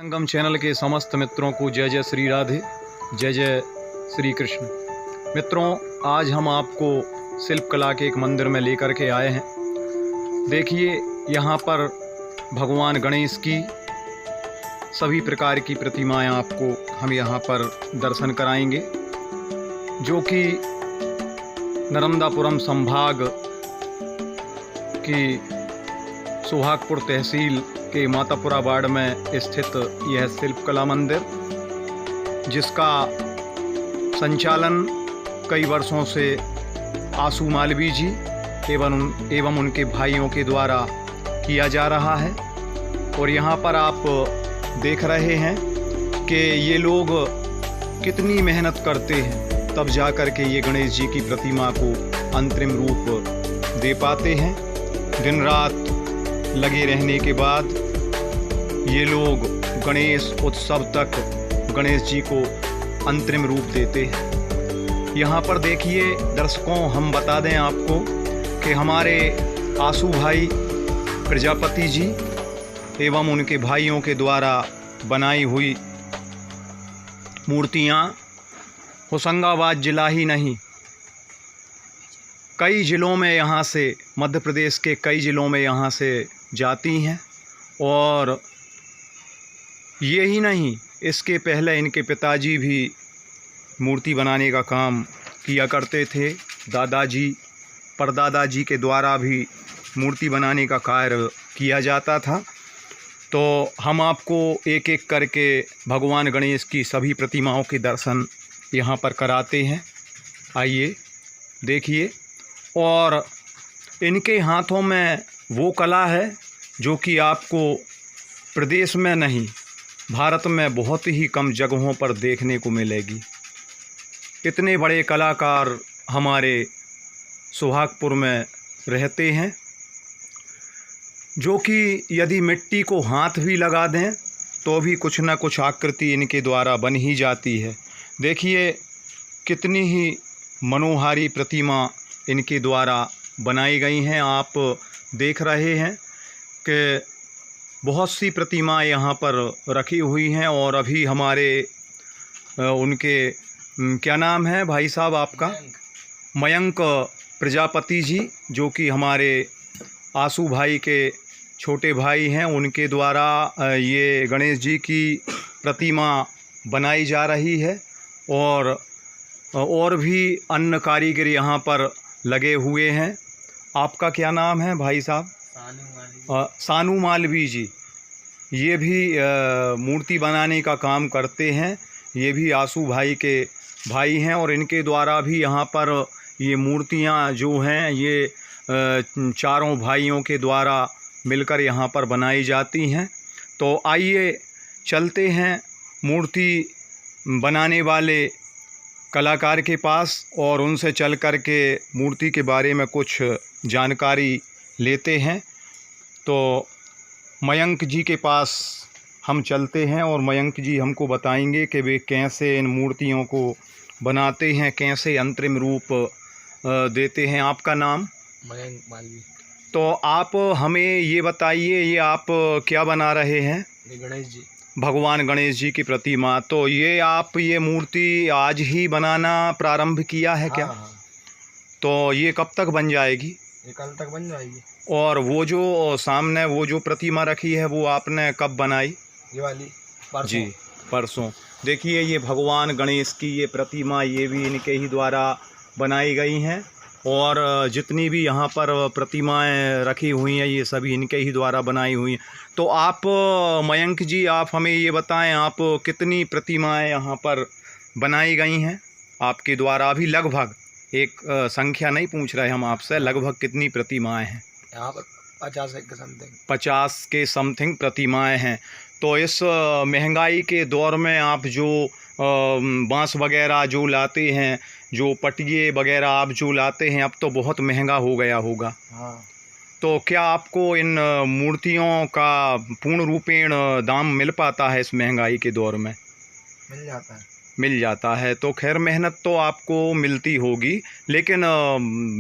संगम channel के समस्त मित्रों को जय जय श्री राधे, जय जय श्री कृष्ण। मित्रों, आज हम आपको शिल्प कला के एक मंदिर में लेकर के आए हैं। देखिए, यहाँ पर भगवान गणेश की सभी प्रकार की प्रतिमाएं आपको हम यहाँ पर दर्शन कराएंगे, जो कि नर्मदापुरम संभाग की सुहागपुर तहसील के मातापुरा वार्ड में स्थित यह शिल्प कला मंदिर, जिसका संचालन कई वर्षों से आशु मालवी जी एवं उनके भाइयों के द्वारा किया जा रहा है। और यहाँ पर आप देख रहे हैं कि ये लोग कितनी मेहनत करते हैं, तब जा कर के ये गणेश जी की प्रतिमा को अंतरिम रूप दे पाते हैं। दिन रात लगे रहने के बाद ये लोग गणेश उत्सव तक गणेश जी को अंतरिम रूप देते हैं। यहाँ पर देखिए दर्शकों, हम बता दें आपको कि हमारे आशु भाई प्रजापति जी एवं उनके भाइयों के द्वारा बनाई हुई मूर्तियाँ होशंगाबाद जिला ही नहीं, कई ज़िलों में यहाँ से, मध्य प्रदेश के कई ज़िलों में यहाँ से जाती हैं। और ये ही नहीं, इसके पहले इनके पिताजी भी मूर्ति बनाने का काम किया करते थे। दादाजी, परदादाजी के द्वारा भी मूर्ति बनाने का कार्य किया जाता था। तो हम आपको एक एक करके भगवान गणेश की सभी प्रतिमाओं के दर्शन यहाँ पर कराते हैं। आइए देखिए। और इनके हाथों में वो कला है जो कि आपको प्रदेश में नहीं, भारत में बहुत ही कम जगहों पर देखने को मिलेगी। इतने बड़े कलाकार हमारे सुहागपुर में रहते हैं, जो कि यदि मिट्टी को हाथ भी लगा दें तो भी कुछ न कुछ आकृति इनके द्वारा बन ही जाती है। देखिए कितनी ही मनोहारी प्रतिमा इनके द्वारा बनाई गई हैं। आप देख रहे हैं कि बहुत सी प्रतिमाएं यहाँ पर रखी हुई हैं। और अभी हमारे उनके क्या नाम है भाई साहब आपका? मयंक प्रजापति जी, जो कि हमारे आशु भाई के छोटे भाई हैं, उनके द्वारा ये गणेश जी की प्रतिमा बनाई जा रही है। और भी अन्य कारीगर यहाँ पर लगे हुए हैं। आपका क्या नाम है भाई साहब? सानू मालवी जी। ये भी मूर्ति बनाने का काम करते हैं। ये भी आशु भाई के भाई हैं और इनके द्वारा भी यहाँ पर ये मूर्तियाँ जो हैं ये चारों भाइयों के द्वारा मिलकर यहाँ पर बनाई जाती हैं। तो आइए चलते हैं मूर्ति बनाने वाले कलाकार के पास और उनसे चल कर के मूर्ति के बारे में कुछ जानकारी लेते हैं। तो मयंक जी के पास हम चलते हैं और मयंक जी हमको बताएंगे कि वे कैसे इन मूर्तियों को बनाते हैं, कैसे अंतरिम रूप देते हैं। आपका नाम? मयंक मालवी। तो आप हमें ये बताइए, ये आप क्या बना रहे हैं? गणेश जी, भगवान गणेश जी की प्रतिमा। तो ये आप ये मूर्ति आज ही बनाना प्रारंभ किया है क्या? हाँ। तो ये कब तक बन जाएगी? ये कल तक बन जाएगी। और वो जो सामने वो जो प्रतिमा रखी है वो आपने कब बनाई? ये वाली परसों। जी, परसों। देखिए ये भगवान गणेश की ये प्रतिमा, ये भी इनके ही द्वारा बनाई गई हैं। और जितनी भी यहाँ पर प्रतिमाएं रखी हुई हैं ये सभी इनके ही द्वारा बनाई हुई हैं। तो आप मयंक जी, आप हमें ये बताएं, आप कितनी प्रतिमाएं यहाँ पर बनाई गई हैं आपके द्वारा? अभी लगभग एक संख्या नहीं पूछ रहे हम आपसे, लगभग कितनी प्रतिमाएं हैं? यहाँ पर 50 के समथिंग। 50 के समथिंग प्रतिमाएं हैं। तो इस महंगाई के दौर में आप जो बांस वगैरह जो लाते हैं, जो पटिये वगैरह आप जो लाते हैं, अब तो बहुत महंगा हो गया होगा। हाँ। तो क्या आपको इन मूर्तियों का पूर्ण रूपेण दाम मिल पाता है इस महंगाई के दौर में? मिल जाता है। मिल जाता है। तो खैर मेहनत तो आपको मिलती होगी, लेकिन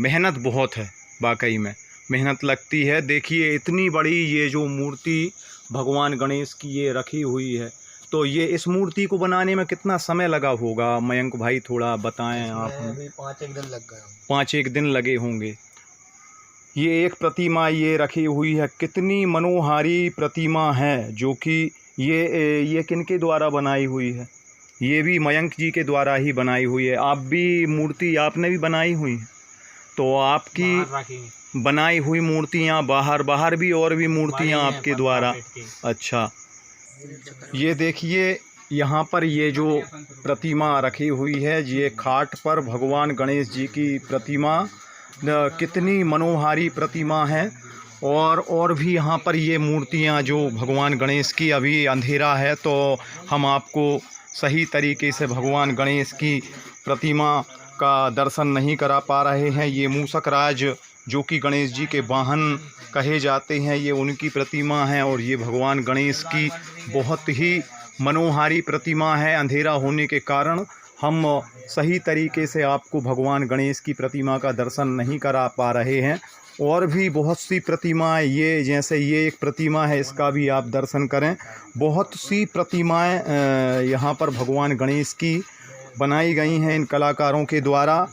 मेहनत बहुत है, वाकई में मेहनत लगती है। देखिए इतनी बड़ी ये जो मूर्ति भगवान गणेश की ये रखी हुई है। तो ये इस मूर्ति को बनाने में कितना समय लगा होगा मयंक भाई, थोड़ा बताएं आप इसमें हमें। अभी 5-1 दिन लग गए होंगे। 5-1 दिन लगे होंगे। ये एक प्रतिमा ये रखी हुई है, कितनी मनोहारी प्रतिमा है, जो कि ये किनके द्वारा बनाई हुई है? ये भी मयंक जी के द्वारा ही बनाई हुई है। आप भी मूर्ति आपने भी बनाई हुई है? तो आपकी बनाई हुई मूर्तियाँ बाहर भी और भी मूर्तियाँ आपके द्वारा। अच्छा, ये देखिए यहाँ पर ये जो प्रतिमा रखी हुई है, ये खाट पर भगवान गणेश जी की प्रतिमा, कितनी मनोहारी प्रतिमा है। और भी यहाँ पर ये मूर्तियाँ जो भगवान गणेश की, अभी अंधेरा है तो हम आपको सही तरीके से भगवान गणेश की प्रतिमा का दर्शन नहीं करा पा रहे हैं। ये मूषक राज जो कि गणेश जी के वाहन कहे जाते हैं, ये उनकी प्रतिमा है और ये भगवान गणेश की बहुत ही मनोहारी प्रतिमा है। अंधेरा होने के कारण हम सही तरीके से आपको भगवान गणेश की प्रतिमा का दर्शन नहीं करा पा रहे हैं। और भी बहुत सी प्रतिमाएं, ये जैसे ये एक प्रतिमा है, इसका भी आप दर्शन करें। बहुत सी प्रतिमाएं यहाँ पर भगवान गणेश की बनाई गई हैं इन कलाकारों के द्वारा।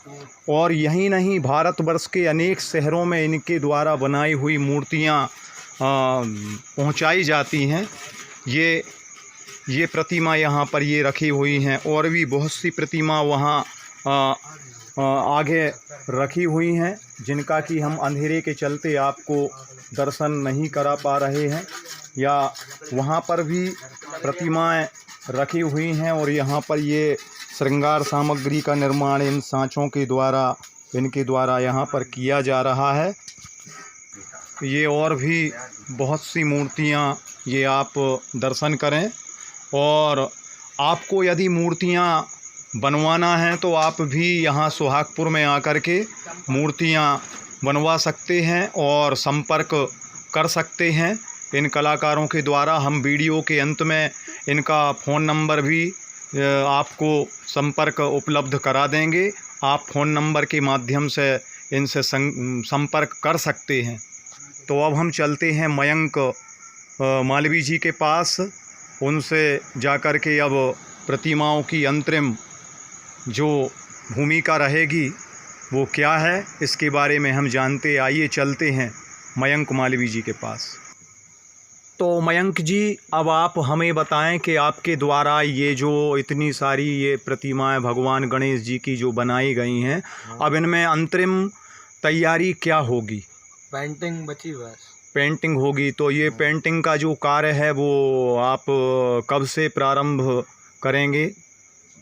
और यही नहीं, भारतवर्ष के अनेक शहरों में इनके द्वारा बनाई हुई मूर्तियाँ पहुँचाई जाती हैं। ये प्रतिमा यहाँ पर ये रखी हुई हैं, और भी बहुत सी प्रतिमा वहाँ आगे रखी हुई हैं, जिनका कि हम अंधेरे के चलते आपको दर्शन नहीं करा पा रहे हैं। या वहाँ पर भी प्रतिमाएं रखी हुई हैं, और यहाँ पर ये श्रृंगार सामग्री का निर्माण इन सांचों के द्वारा, इनके द्वारा यहाँ पर किया जा रहा है। ये और भी बहुत सी मूर्तियाँ ये आप दर्शन करें। और आपको यदि मूर्तियाँ बनवाना है तो आप भी यहाँ सुहागपुर में आकर के मूर्तियाँ बनवा सकते हैं और संपर्क कर सकते हैं इन कलाकारों के द्वारा। हम वीडियो के अंत में इनका फ़ोन नंबर भी आपको संपर्क उपलब्ध करा देंगे। आप फ़ोन नंबर के माध्यम से इनसे संपर्क कर सकते हैं। तो अब हम चलते हैं मयंक मालवीय जी के पास, उनसे जाकर के अब प्रतिमाओं की अंतरिम जो भूमिका रहेगी वो क्या है, इसके बारे में हम जानते। आइए चलते हैं मयंक मालवीय जी के पास। तो मयंक जी, अब आप हमें बताएं कि आपके द्वारा ये जो इतनी सारी ये प्रतिमाएं भगवान गणेश जी की जो बनाई गई हैं, अब इनमें अंतरिम तैयारी क्या होगी? पेंटिंग बची बस। पेंटिंग होगी। तो ये पेंटिंग का जो कार्य है वो आप कब से प्रारंभ करेंगे?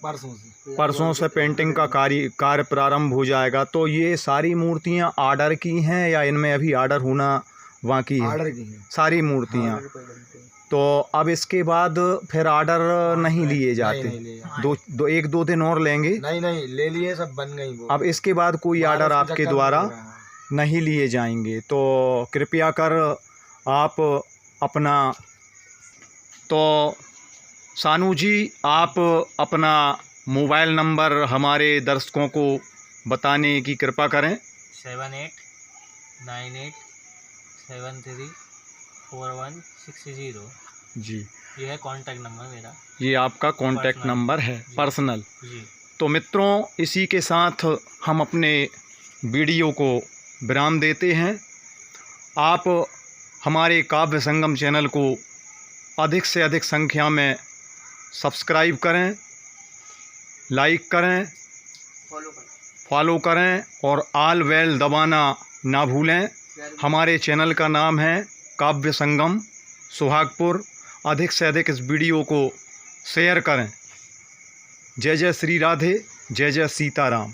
परसों से पेंटिंग का कार्य प्रारंभ हो जाएगा। तो ये सारी मूर्तियां ऑर्डर की हैं या इनमें अभी ऑर्डर होना बाकी है? ऑर्डर की हैं सारी मूर्तियां। तो अब इसके बाद फिर ऑर्डर नहीं लिए जाते? नहीं, एक दो दिन और लेंगे? नहीं ले लिए, सब बन गई वो। अब इसके बाद कोई ऑर्डर आपके द्वारा नहीं लिए जाएंगे। तो कृपया कर आप अपना, तो सानू जी आप अपना मोबाइल नंबर हमारे दर्शकों को बताने की कृपा करें। 7898734160 जी, ये है कांटेक्ट नंबर मेरा। ये आपका कांटेक्ट नंबर है पर्सनल जी। तो मित्रों, इसी के साथ हम अपने वीडियो को विराम देते हैं। आप हमारे काव्य संगम चैनल को अधिक से अधिक संख्या में सब्सक्राइब करें, लाइक करें, फॉलो करें और ऑल बेल दबाना ना भूलें। हमारे चैनल का नाम है काव्य संगम सुहागपुर। अधिक से अधिक इस वीडियो को शेयर करें। जय जय श्री राधे, जय जय सीताराम।